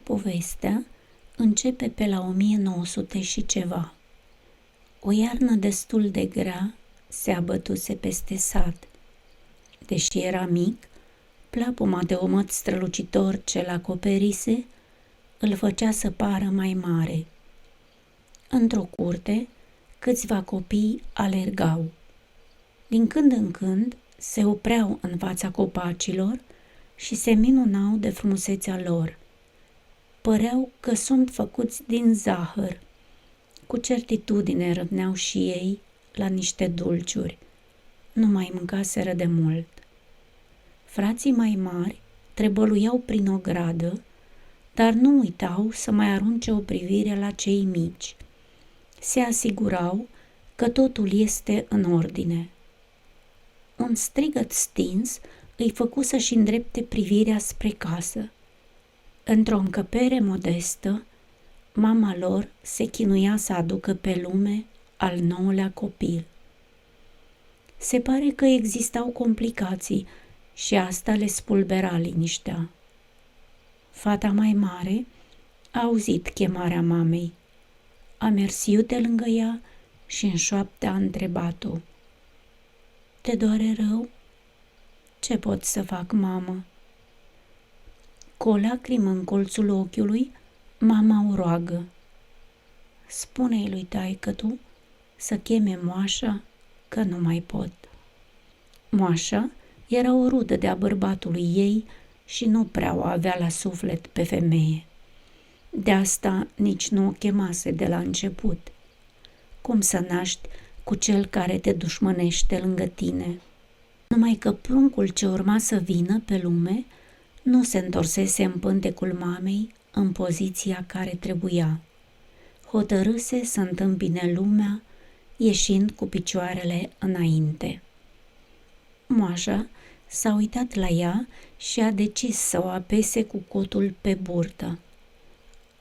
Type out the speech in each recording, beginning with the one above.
Povestea începe pe la 1900 și ceva. O iarnă destul de grea se abătuse peste sat. Deși era mic, plapuma de omăt strălucitor ce-l acoperise îl făcea să pară mai mare. Într-o curte, câțiva copii alergau. Din când în când se opreau în fața copacilor și se minunau de frumusețea lor. Păreau că sunt făcuți din zahăr. Cu certitudine rămneau și ei la niște dulciuri. Nu mai mâncaseră de mult. Frații mai mari trebăluiau prin ogradă, dar nu uitau să mai arunce o privire la cei mici. Se asigurau că totul este în ordine. Un strigăt stins îi făcu să-și îndrepte privirea spre casă. Într-o încăpere modestă, mama lor se chinuia să aducă pe lume al nouălea copil. Se pare că existau complicații și asta le spulbera liniștea. Fata mai mare a auzit chemarea mamei. A mers iute lângă ea și în șoaptă a întrebat-o: "Te doare rău?" "Ce pot să fac, mamă?" Cu o lacrimă în colțul ochiului, mama o roagă: "Spune-i lui taică-tu să cheme moașa, că nu mai pot." Moașa era o rudă de-a bărbatului ei și nu prea o avea la suflet pe femeie. De asta nici nu o chemase de la început. Cum să naști cu cel care te dușmănește lângă tine? Numai că pruncul ce urma să vină pe lume nu se întorsese în pântecul mamei în poziția care trebuia. Hotărâse să întâmpine lumea ieșind cu picioarele înainte. Moașa s-a uitat la ea și a decis să o apese cu cotul pe burtă.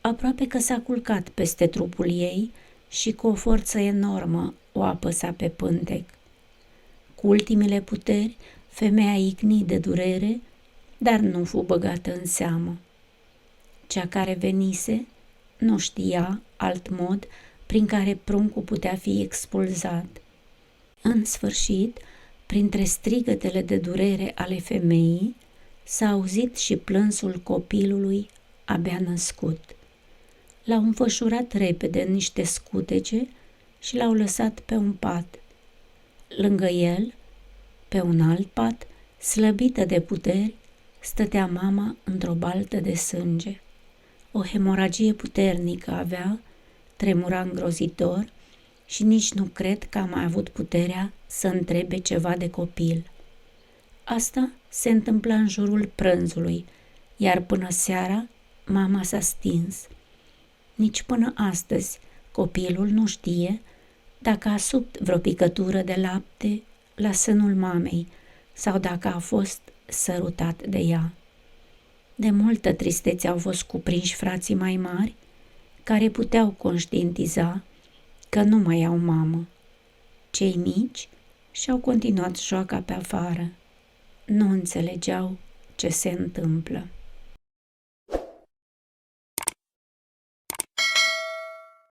Aproape că s-a culcat peste trupul ei și cu o forță enormă o apăsa pe pântec. Cu ultimile puteri, femeia icni de durere, dar nu fu băgată în seamă. Cea care venise nu știa alt mod prin care pruncul putea fi expulzat. În sfârșit, printre strigătele de durere ale femeii, s-a auzit și plânsul copilului abia născut. L-au înfășurat repede în niște scutece și l-au lăsat pe un pat. Lângă el, pe un alt pat, slăbită de puteri, stătea mama într-o baltă de sânge. O hemoragie puternică avea, tremura îngrozitor și nici nu cred că a mai avut puterea să întrebe ceva de copil. Asta se întâmpla în jurul prânzului, iar până seara mama s-a stins. Nici până astăzi copilul nu știe dacă a subt vreo picătură de lapte la sânul mamei sau dacă a fost sărutat de ea. De multă tristețe au fost cuprinși frații mai mari, care puteau conștientiza că nu mai au mamă. Cei mici și-au continuat joaca pe afară. Nu înțelegeau ce se întâmplă.